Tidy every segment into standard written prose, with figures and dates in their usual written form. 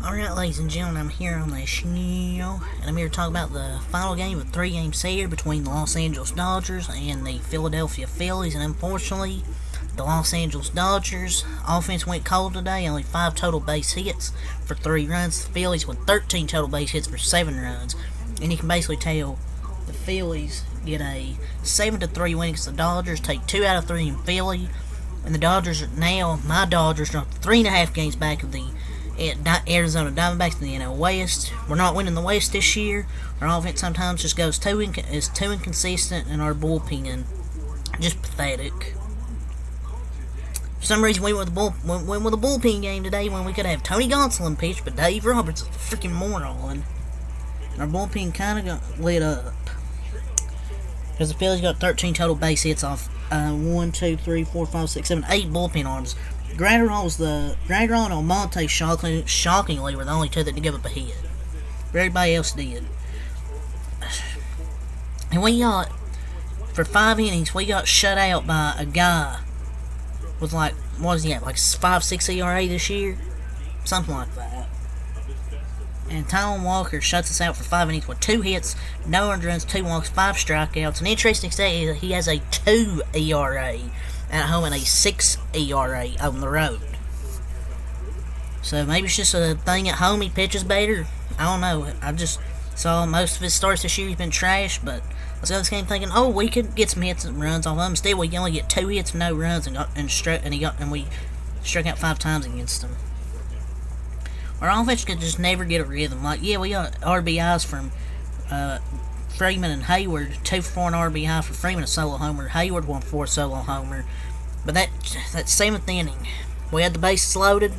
Alright, ladies and gentlemen, I'm here on the show, and I'm here to talk about the final game of a three-game series between the Los Angeles Dodgers and the Philadelphia Phillies, and unfortunately, the Los Angeles Dodgers offense went cold today, only 5 total base hits for 3 runs. The Phillies with 13 total base hits for 7 runs, and you can basically tell the Phillies get a 7-3 win against the Dodgers, take 2 out of 3 in Philly, and the Dodgers are now, my Dodgers are 3.5 games back of the Arizona Diamondbacks in the NL West. We're not winning the West this year. Our offense sometimes just is too inconsistent, and our bullpen just pathetic. For some reason, we went with a bullpen game today when we could have Tony Gonsolin pitch, but Dave Roberts is a freaking moron. And our bullpen kind of got lit up because the Phillies got 13 total base hits off 1, 2, 3, 4, 5, 6, 7, 8 bullpen arms. Granderol and Almonte shockingly were the only 2 that didn't give up a hit. Everybody else did. And for 5 innings, we got shut out by a guy with what is he at, 5.6 ERA this year? Something like that. And Taijuan Walker shuts us out for 5 innings with 2 hits, no earned runs, 2 walks, 5 strikeouts. An interesting stat is that he has a 2 ERA at home and a 6 ERA on the road. So maybe it's just a thing at home, he pitches better. I don't know. I just saw most of his starts this year, he's been trash, but I was going to this game thinking, oh, we could get some hits and runs off him. Still, we only get 2 hits and no runs, and we struck out 5 times against him. Our offense could just never get a rhythm. We got RBIs from Freeman and Hayward, 2 for 4 and RBI for Freeman, a solo homer. Hayward 1 for 4 solo homer. But that 7th inning, we had the bases loaded.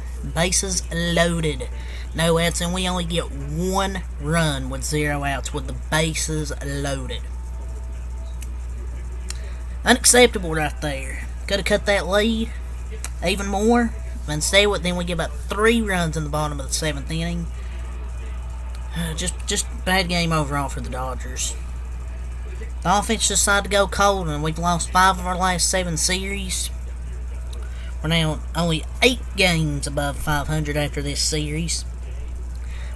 No outs, and we only get 1 run with 0 outs with the bases loaded. Unacceptable right there. Could have cut that lead even more. But instead, then we get about 3 runs in the bottom of the 7th inning. Just bad game overall for the Dodgers. The offense decided to go cold, and we've lost 5 of our last 7 series. We're now only 8 games above 500 after this series.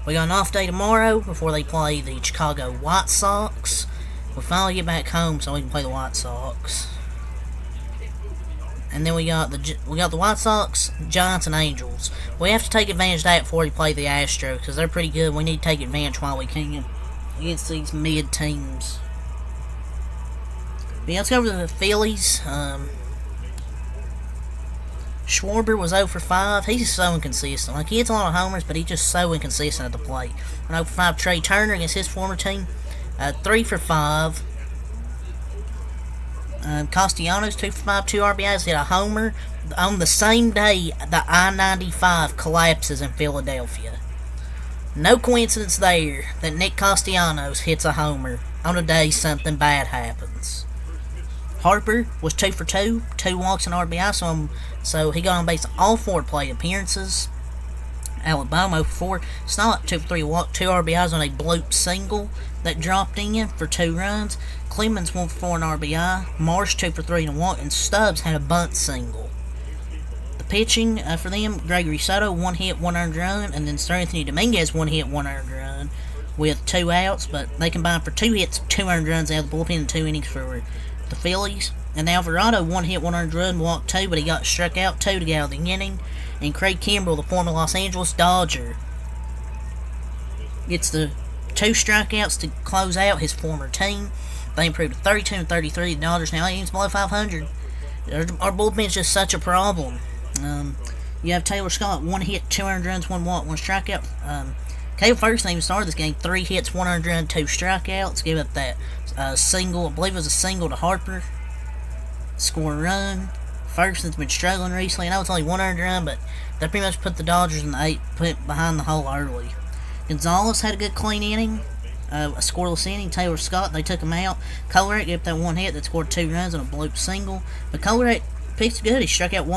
We got an off day tomorrow before they play the Chicago White Sox. We'll finally get back home so we can play the White Sox. And then we got the White Sox, Giants, and Angels. We have to take advantage of that before we play the Astros because they're pretty good. We need to take advantage while we can against these mid teams. But yeah, let's go over to the Phillies. Schwarber was 0 for 5. He's so inconsistent. He hits a lot of homers, but he's just so inconsistent at the plate. 0 for 5. Trey Turner against his former team, 3 for 5. Castellanos 2 for 5, 2 RBIs, hit a homer. On the same day, the I-95 collapses in Philadelphia. No coincidence there that Nick Castellanos hits a homer on a day something bad happens. Harper was 2 for 2, 2 walks and RBI, so he got on base all 4 plate appearances. Alabama 4 for 4. Snollett 2 for 3 walk, 2 RBIs on a bloop single that dropped in for 2 runs. Clemens 1 for 4 and RBI. Marsh 2 for 3 and a walk, and Stubbs had a bunt single. The pitching for them: Gregory Soto 1 hit, 1 earned run, and then Sir Anthony Dominguez 1 hit, 1 earned run with 2 outs. But they combined for 2 hits, 2 earned runs out of the bullpen in 2 innings for the Phillies. And Alvarado 1 hit, 1 earned run, walked 2, but he got struck out 2 to get out of the inning. And Craig Kimbrell, the former Los Angeles Dodger, gets the 2 strikeouts to close out his former team. They improved to 32 and 33. The Dodgers now 8 innings below 500. Our bullpen is just such a problem. You have Taylor Scott, 1 hit, 2 earned runs, 1 walk, 1 strikeout. Caleb Ferguson even started this game, 3 hits, 1 earned run, 2 strikeouts. Give up that single, I believe it was a single to Harper. Score a run. Ferguson's been struggling recently. I know it's only 1 earned run, but they pretty much put the Dodgers in the 8, put behind the hole early. Gonzalez had a good clean inning, a scoreless inning. Taylor Scott, they took him out. Kolarek gave up that 1 hit that scored 2 runs on a bloop single. But Kolarek pitched good. He struck out in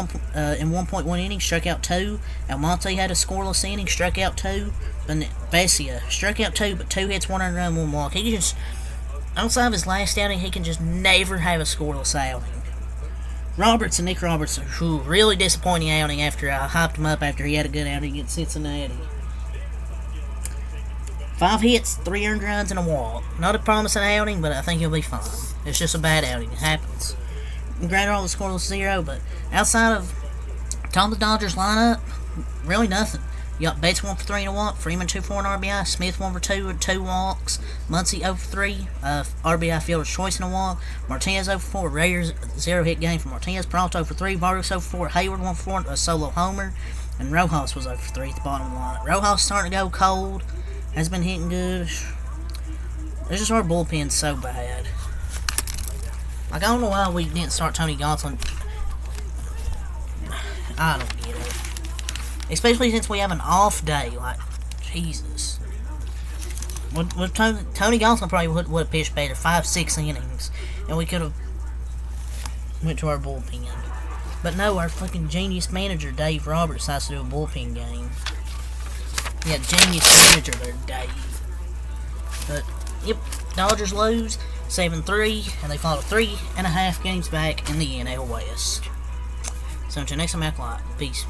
1.1 innings, struck out 2. Almonte had a scoreless inning, struck out 2. And Vesia struck out 2, but 2 hits, 1 earned run, 1 walk. He just, outside of his last outing, he can just never have a scoreless outing. Nick Robertson, really disappointing outing after I hyped him up after he had a good outing against Cincinnati. 5 hits, 3 earned runs, and a walk. Not a promising outing, but I think he'll be fine. It's just a bad outing. It happens. Granted, all the scoreless 0, but outside of top of the Dodgers lineup, really nothing. You got Bates 1 for 3 and a walk, Freeman 2 for 1 RBI, Smith 1 for 2 and 2 walks, Muncy 0 for 3, RBI fielder's choice and a walk, Martinez 0 for 4, Reyes 0 hit game for Martinez, Peralta 0 for 3, Vargas 0 for 4, Hayward 1 for 4, a solo homer, and Rojas was 0 for 3 at the bottom of the lineup. Rojas starting to go cold, has been hitting good. It's just our bullpen's so bad. Like, I don't know why we didn't start Tony Gonsolin. I don't get it. Especially since we have an off day. Like, Jesus. Tony Gonsolin probably would have pitched better 5-6 innings. And we could have went to our bullpen. But no, our fucking genius manager, Dave Roberts, decides to do a bullpen game. Yeah, genius manager there, Dave. But, yep, Dodgers lose 7-3, and they fall 3.5 games back in the NL West. So until next time, act like. Peace.